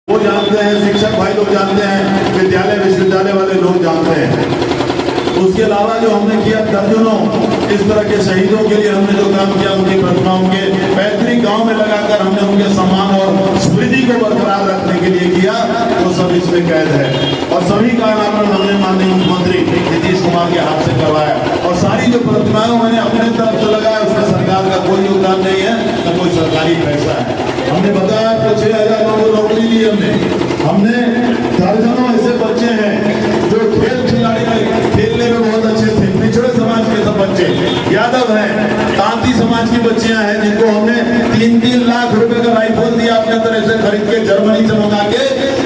वो जानते हैं, शिक्षक भाई लोग जानते हैं, विद्यालय विश्वविद्यालय वाले लोग जानते हैं। उसके अलावा जो हमने किया, दर्जनों इस तरह के शहीदों के लिए हमने जो काम किया, उनकी प्रतिमाओं के पैतृक गांव में लगाकर हमने उनके सम्मान और स्मृति को बरकरार रखने के लिए किया, वो सब इसमें कैद है। और सभी का अनावरण हमने माननीय मुख्यमंत्री नीतीश कुमार के हाथ से करवाया। और सारी जो प्रतिमाएं मैंने अपने तरफ से लगाया, उसमें सरकार का कोई योगदान नहीं है, न कोई सरकारी पैसा है। हमने बताया तो 6,000 लोगों को नौकरी दी हमने दर्जनों ऐसे बच्चे हैं जो खेल खिलाड़ी में खेलने में बहुत अच्छे थे, पिछड़े समाज के सब बच्चे, यादव हैं, तांती समाज की बच्चियां हैं, जिनको हमने 3-3 लाख रुपए का राइफल दिया अपने तरह से खरीद के, जर्मनी से मंगा के,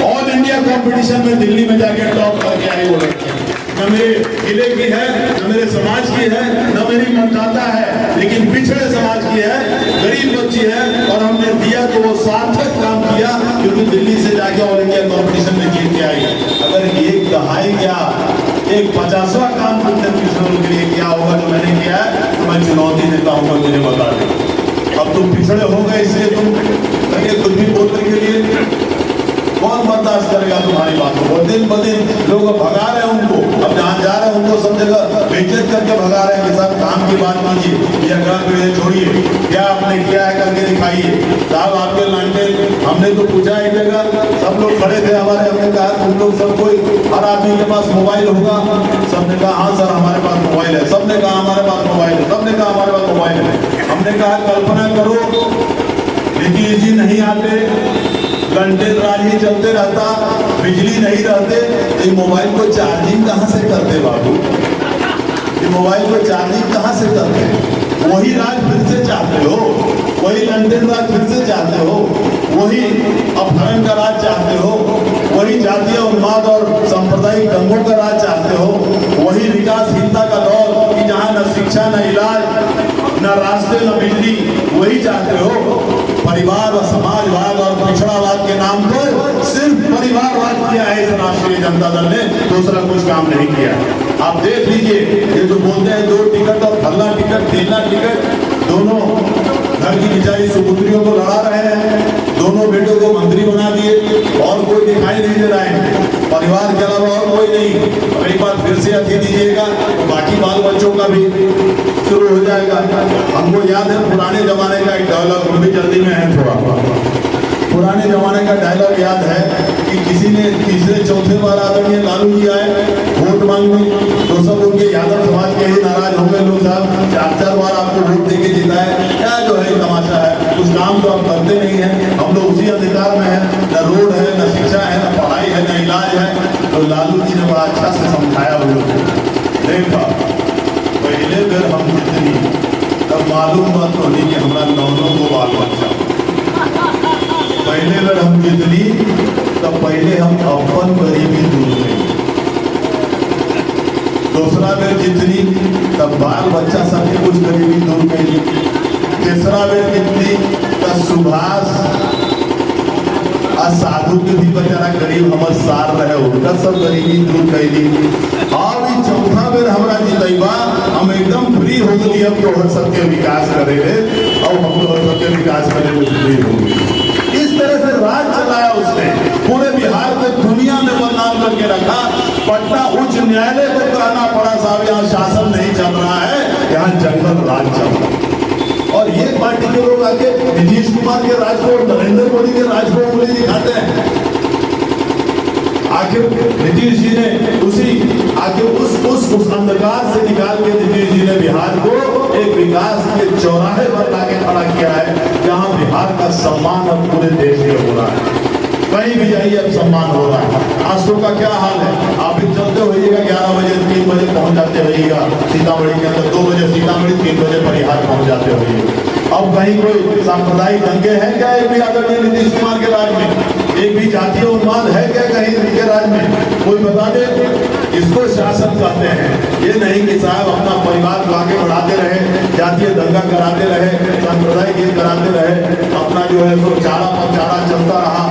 ऑल इंडिया कंपटीशन में दिल्ली में जाके टॉप करके आए वो लड़के। न मेरे जिले की है, न मेरे समाज की है, न मेरी मतदाता है, लेकिन पिछड़े समाज की है, गरीब बच्ची है। और हमने दिया तो वो सार्थक काम किया, क्योंकि दिल्ली से जाके ऑल इंडिया कंपटीशन में जीत के आई। अगर एक दहाई क्या, एक 50वां काम तुमने पिछड़ों के लिए किया होगा जो मैंने किया है, तो मैं चुनौती देता हूँ, मुझे बता दें। अब तुम पिछड़े हो गए, इसलिए तुम लगे कुछ भी बोलने के लिए, कौन बर्दाश्त करेगा तुम्हारी बातों को? दिन ब दिन लोग भगा रहे हैं उनको, अब जहाँ जा रहे हैं उनको सब जगह बेइज्जत करके भगा रहे हैं कि साहब काम की बात कीजिए, ये अगर पीढ़ी छोड़िए, क्या आपने किया है करके दिखाइए। साहब आपके लांटे, हमने तो पूछा एक जगह, सब लोग खड़े थे हमारे, हमने कहा तुम लोग सब कोई, हर आदमी के पास मोबाइल होगा? सबने कहा हाँ सर हमारे पास मोबाइल है। सबने कहा हमारे पास मोबाइल है। सबने कहा हमारे पास मोबाइल है। हमने कहा कल्पना करो नीतीश जी नहीं आते, घंटे रात ही चलते रहता, बिजली नहीं रहते, तो ये मोबाइल को चार्जिंग कहाँ से करते बाबू? ये मोबाइल को चार्जिंग कहाँ से करते? वही राज फिर से चाहते हो, वही लंदन राज फिर से चाहते हो, वही अपहरण का राज चाहते हो, वही जातीय उन्माद और सांप्रदायिक दंगों का राज चाहते हो, वही विकासहीनता का दौर कि जहाँ न शिक्षा, न इलाज, न रास्ते, न बिजली, वही चाहते हो। परिवार और समाजवाद और पिछड़ावाद के नाम पर सिर्फ परिवारवाद किया है इस राष्ट्रीय जनता दल ने, दूसरा कुछ काम नहीं किया। आप देख लीजिए, ये जो बोलते हैं 2 टिकट और फल्ला टिकट, तेला टिकट, दोनों घर की बिचारी सुपुत्रियों को लड़ा रहे हैं, दोनों बेटों को मंत्री बना दिए, और कोई दिखाई नहीं दे रहा है, परिवार के अलावा और कोई नहीं। अब एक बार फिर से अति दीजिएगा तो बाकी बाल बच्चों का भी शुरू हो जाएगा। हमको याद है पुराने जमाने का एक डायलॉग, वो भी जल्दी में है थोड़ा, पुराने जमाने का डायलॉग याद है कि किसी ने तीसरे चौथे बार आदरणीय लालू जी आए वोट मांगने, तो सब उनके यादव समाज के ही नाराज हो गए लोग, साहब 4-4 बार आपको वोट देके जिताए, क्या जो है तमाशा है, कुछ काम तो आप करते नहीं है, हम लोग उसी अधिकार में है, न रोड है, न शिक्षा है, न पढ़ाई है, न इलाज है। तो लालू जी ने बड़ा अच्छा से समझाया वो लोग, देखा पहले बेर हम जितनी तब मालूम बात तो नहीं कि हमारा 9 को बाल बच्चा, पहले बेर हम जितनी तब पहले हम अपन गरीबी दूर करें, दूसरा बेर जितनी तब बाल बच्चा सबकी कुछ गरीबी दूर करी, तीसरा बेर जितनी तब सुभाष साधु के भी बेचारा गरीब हमर सार रहे, उनका सब गरीबी दूर कैली। और चौथा बेर हमारा जितैबा हम एकदम फ्री हो गई, अब तो सबके विकास करेंगे और हम तो सबके विकास करे फ्री हो गई। इस तरह से राज चलाया उसने, पूरे बिहार को दुनिया में बदनाम करके रखा। पटना उच्च न्यायालय को कहना पड़ा साहब यहाँ शासन नहीं चल रहा है, यहाँ जंगल राज चल रहा है। और ये पार्टी के लोग आके नीतीश कुमार के राज को, नरेंद्र मोदी के राज को उंगली दिखाते हैं। आखिर नीतीश जी ने उस अंधकार से निकाल के नीतीश जी ने बिहार को एक विकास के चौराहे पर लाके खड़ा किया है, जहां बिहार का सम्मान अब पूरे देश में हो रहा है। कहीं भी जाइए अब सम्मान हो रहा है। आंसू का क्या हाल है, आप भी चलते होइएगा, 11 बजे 3 बजे पहुंच जाते होइएगा सीतामढ़ी के अंदर, 2 बजे सीतामढ़ी, 3 बजे परिहार पहुंच जाते होइएगा। अब कहीं कोई सांप्रदायिक दंगे हैं क्या एक भी आदरणीय नीतीश कुमार के राज में? एक भी जातीय उन्माद है क्या कहीं इनके राज में? कोई बता दे। इसको शासन कहते हैं, ये नहीं कि साहब अपना परिवार को आगे बढ़ाते रहे, जातीय दंगा कराते रहे, सांप्रदायिक ये कराते रहे, अपना जो है तो चारा पर चारा चलता रहा।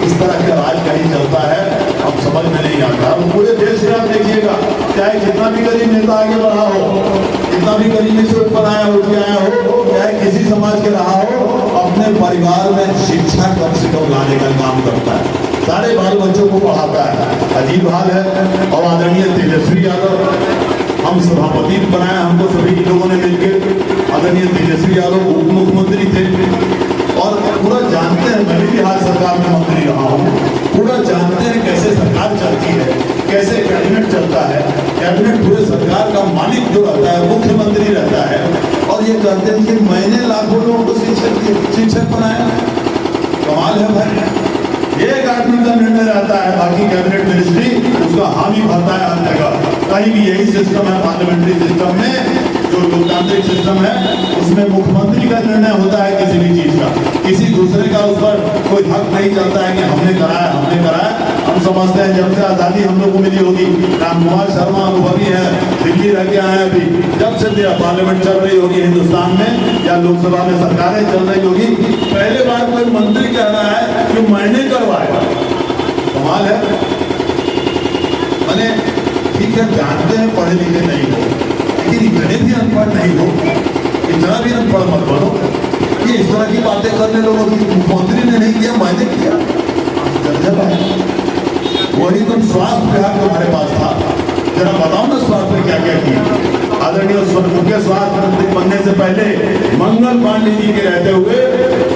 इस तरह का राज कहीं चलता है, अब समझ में नहीं आता। पूरे देश में आप देखिएगा, चाहे जितना भी गरीब नेता आगे बढ़ा हो, जितना भी गरीबी से ऊपर आया हो, चाहे किसी समाज के रहा हो, अपने परिवार में शिक्षा कम से कम लाने का काम करता है। हमारे बाल बच्चों को पढ़ाता है। अजीब हाल है। और आदरणीय तेजस्वी यादव, हम सभापति बनाया हमको सभी लोगों ने मिलकर। आदरणीय तेजस्वी यादव उप मुख्यमंत्री थे और पूरा जानते हैं, मैं भी बिहार सरकार में मंत्री रहा हूँ, पूरा जानते हैं कैसे सरकार चलती है, कैसे कैबिनेट चलता है। कैबिनेट पूरे सरकार का मालिक जो रहता है मुख्यमंत्री रहता है। और ये कहते हैं कि मैंने लाखों लोगों को शिक्षक बनाया। कमाल है भाई। एक आदमी का निर्णय रहता है, बाकी कैबिनेट मिनिस्ट्री उसका हामी भरता है हर जगह। कहीं भी यही सिस्टम है पार्लियामेंट्री सिस्टम में, जो लोकतांत्रिक सिस्टम है उसमें मुख्यमंत्री का निर्णय होता है किसी भी चीज का, किसी दूसरे का उस पर कोई हक नहीं चलता है कि हमने कराया हमने कराया। हम समझते हैं जब से आजादी हम लोग को मिली होगी, राम कुमार शर्मा अनुभवी है, दिल्ली रह के आए अभी, जब से पार्लियामेंट चल रही होगी हिंदुस्तान में या लोकसभा में सरकारें चल रही होगी, पहले बार कोई मंत्री कह रहा है कि मैंने करवाया। कमाल है। मैंने ठीक है, जानते हैं पढ़े लिखे नहीं हो, लेकिन इतने भी अनपढ़ नहीं हो, इतना भी अनपढ़ मत बनो कि इस तरह की बातें करने लोगों की। मुख्यमंत्री ने नहीं किया, मैंने किया। वही तुम स्वास्थ्य विभाग तुम्हारे पास था, जरा बताओ ना स्वास्थ्य में क्या क्या किया। आदरणीय मुख्य स्वास्थ्य मंत्री बनने से पहले मंगल पांडे जी के रहते हुए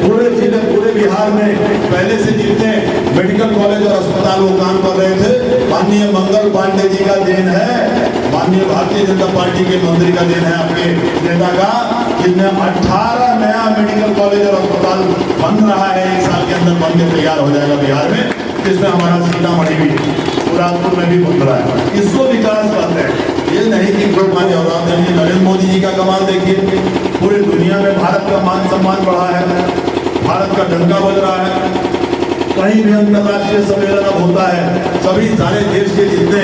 पूरे जिले पूरे बिहार में पहले से जितने मेडिकल कॉलेज और अस्पताल वो काम कर रहे थे, माननीय मंगल पांडे जी का देन है, माननीय भारतीय जनता पार्टी के मंत्री का देन है, आपके नेता का, जिनमें 18 नया मेडिकल कॉलेज और अस्पताल बन रहा है। एक साल के अंदर बन के तैयार हो जाएगा बिहार में, जिसमें हमारा सीतामढ़ी भी, राजपुर में भी बन रहा है। इसको विकास करते हैं, ये नहीं कि लोग माने। और नरेंद्र मोदी जी का कमाल देखिए, पूरी दुनिया में भारत का मान सम्मान बढ़ा है, भारत का डंका बज रहा है। कहीं भी अंतर्राष्ट्रीय सम्मेलन अब होता है, सभी सारे देश के जितने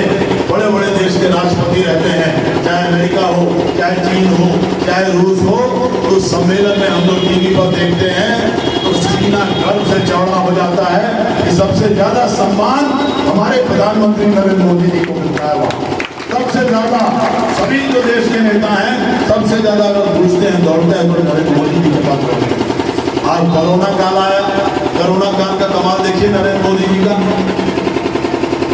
बड़े बड़े देश के राष्ट्रपति रहते हैं, चाहे अमेरिका हो, चाहे चीन हो, चाहे रूस हो, तो सम्मेलन में हम लोग टीवी पर देखते हैं तो सीना गर्व से चौड़ा हो जाता है कि सबसे ज्यादा सम्मान हमारे प्रधानमंत्री नरेंद्र मोदी जी को मिलता है। वहाँ सबसे ज्यादा सभी जो देश के नेता हैं, सबसे ज्यादा अगर पूछते हैं दौड़ते हैं तो नरेंद्र मोदी जी के पास दौड़ते हैं। आज कोरोना काल आया, कोरोना काल का कमाल देखिए नरेंद्र मोदी जी का।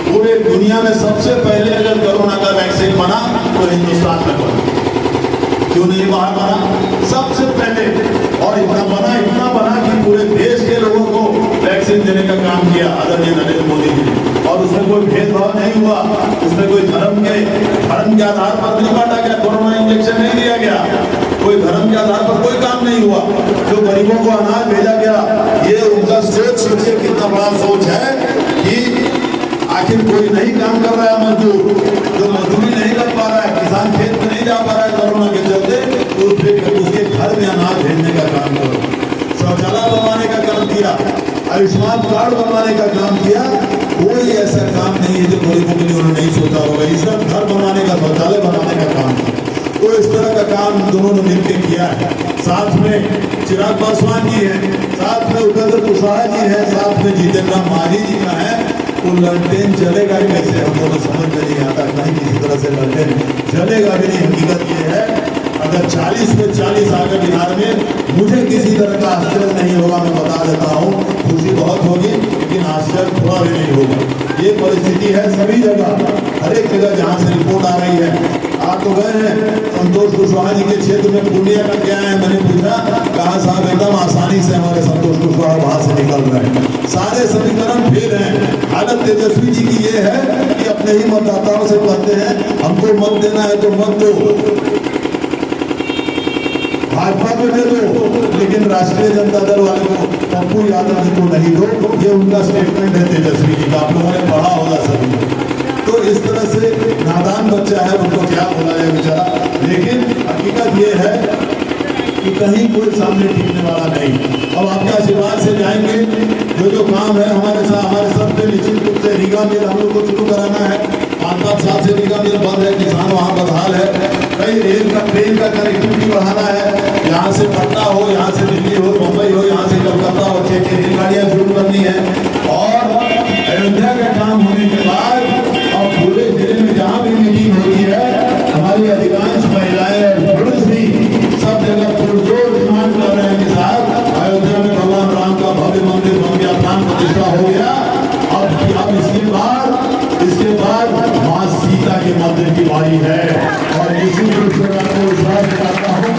पूरे दुनिया में सबसे पहले अगर कोरोना का वैक्सीन बना तो हिंदुस्तान में बना, क्यों नहीं बाहर बना? सबसे पहले। और इतना बना कि पूरे देश के लोगों को वैक्सीन देने का काम किया आदरणीय नरेंद्र मोदी जी ने। और उसमें कोई भेदभाव नहीं हुआ, उसमें कोई धर्म के आधार पर नहीं बांटा गया, कोरोना इंजेक्शन नहीं दिया गया, कोई धर्म के आधार पर कोई काम नहीं हुआ। जो गरीबों को अनाज भेजा गया, ये उनका सोच सोचिए कितना बड़ा सोच है कि आखिर कोई नहीं काम कर रहा है मजदूर, जो मजदूरी नहीं कर पा रहा है, किसान खेत में नहीं जा पा रहा है कोरोना के चलते, तो उसके घर में अनाज भेजने का काम करो। शौचालय बनवाने का काम किया, आयुष्मान कार्ड बनवाने का काम किया। कोई ऐसा काम नहीं है जो गरीबों के लिए उन्होंने नहीं सोचा होगा। इस तरह घर बनवाने का, शौचालय बनाने का काम किया। तो इस तरह का काम दोनों ने मिलकर किया है। साथ में चिराग पासवान जी है, साथ में उपेंद्र कुशवाहा जी है, साथ में जितेंद्र मांझी जी का है। तो ललटेन जलेगा कैसे, हमको तो समझ में नहीं आता, कहीं किसी तरह से ललटेन जलेगा भी नहीं। हकीकत ये है, अगर 40 में 40 आ गए बिहार में, मुझे किसी तरह का आश्चर्य नहीं होगा। मैं बता देता हूँ, खुशी बहुत होगी लेकिन आश्चर्य थोड़ा भी नहीं होगा। ये परिस्थिति है सभी जगह, हर एक जगह जहाँ से रिपोर्ट आ रही है। आप तो गए हैं संतोष कुशवाहा जी के क्षेत्र में, पूर्णिया का क्या है, मैंने पूछा, कहा साहब एकदम आसानी से हमारे संतोष कुशवाहा वहां से निकल रहे हैं, सारे समीकरण फेल हैं। हालत तेजस्वी जी की ये है कि अपने ही मतदाताओं से कहते हैं हमको मत देना है तो मत दो, भाजपा को दे दो, लेकिन राष्ट्रीय जनता दल वाले को, पप्पू यादव जी को नहीं दो। ये उनका स्टेटमेंट है तेजस्वी जी का, आप लोगों ने पढ़ा होगा सभी। तो इस तरह से नादान बच्चा है, उनको क्या बोला जाए बेचारा। लेकिन हकीकत ये है कि कहीं कोई सामने टिकने वाला नहीं। अब आपके आशीर्वाद से जाएंगे, जो काम है हमारे साथ, हमारे सब पे निश्चित रूप से रीगा मिल हम लोग को शुरू कराना है। 5-5 साल से रीगा मिल बंद है, किसान वहाँ बदहाल है। कई ट्रेन का कनेक्टिविटी बढ़ाना है, यहाँ से पटना हो, यहाँ से दिल्ली हो, मुंबई हो, यहाँ से कलकत्ता हो, 6 रेलगाड़ियाँ शुरू करनी है। और अयोध्या का काम होने के बाद और पूरे जिले में जहाँ भी मीटिंग होती है, हमारी अधिकांश महिलाएं और पुरुष भी सब जगह पुरजोर डिमांड कर रहे हैं कि साहब अयोध्या में भगवान राम का भव्य मंदिर बन गया, प्राण प्रतिष्ठा हो गया, अब के मंदिर की बारी है। और इसी रूप से मैं आपको विश्वास दिलाता हूँ,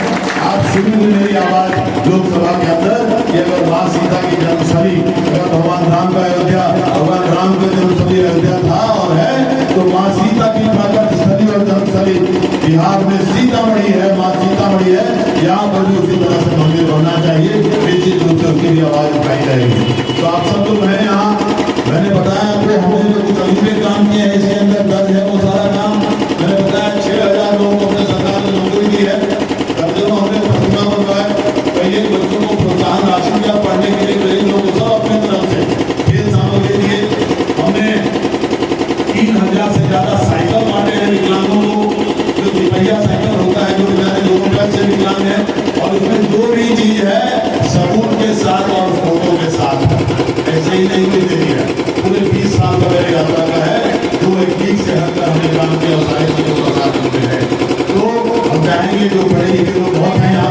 आप सुनेंगे मेरी आवाज लोकसभा के अंदर कि अगर माँ सीता की जन्मस्थली, अगर भगवान राम का अयोध्या, भगवान राम का जन्मस्थली अयोध्या था और है, तो माँ सीता की प्रकट स्थली और जन्मस्थली बिहार में सीतामढ़ी है, माँ सीतामढ़ी है। यहाँ पर भी उसी तरह से मंदिर बनना चाहिए, निश्चित रूप से उसकी भी आवाज उठाई जाएगी। तो आप सब लोग हैं यहाँ, मैंने बताया आपको हमने जो कुछ अधूरे काम किए हैं इसके अंदर दर्ज है वो सारा काम। मैंने बताया 6000 लोगों को अपने सरकार ने नौकरी दी है, दर्जनों हमने प्रतिमा बनवाए, कई बच्चों को प्रोत्साहन राशि दिया पढ़ने के लिए, गरीब लोगों को सब अपनी तरफ से खेल सामग्री दिए। हमने 3000 से ज्यादा साइकिल बांटे हैं विकलांगों को, जो तिपहिया साइकिल होता है, जो बेचारे दोनों पैर से विकलांग है, और उसमें जो भी चीज है सबूत के साथ और फोटो के साथ, ऐसे ही नहीं दे दी है। पूरे 20 साल का मेरे यात्रा का है, जो एक ठीक से हटकर हमने काम किया और सारी चीजों का साथ हैं। तो हम चाहेंगे जो पढ़े लिखे लोग बहुत हैं यहाँ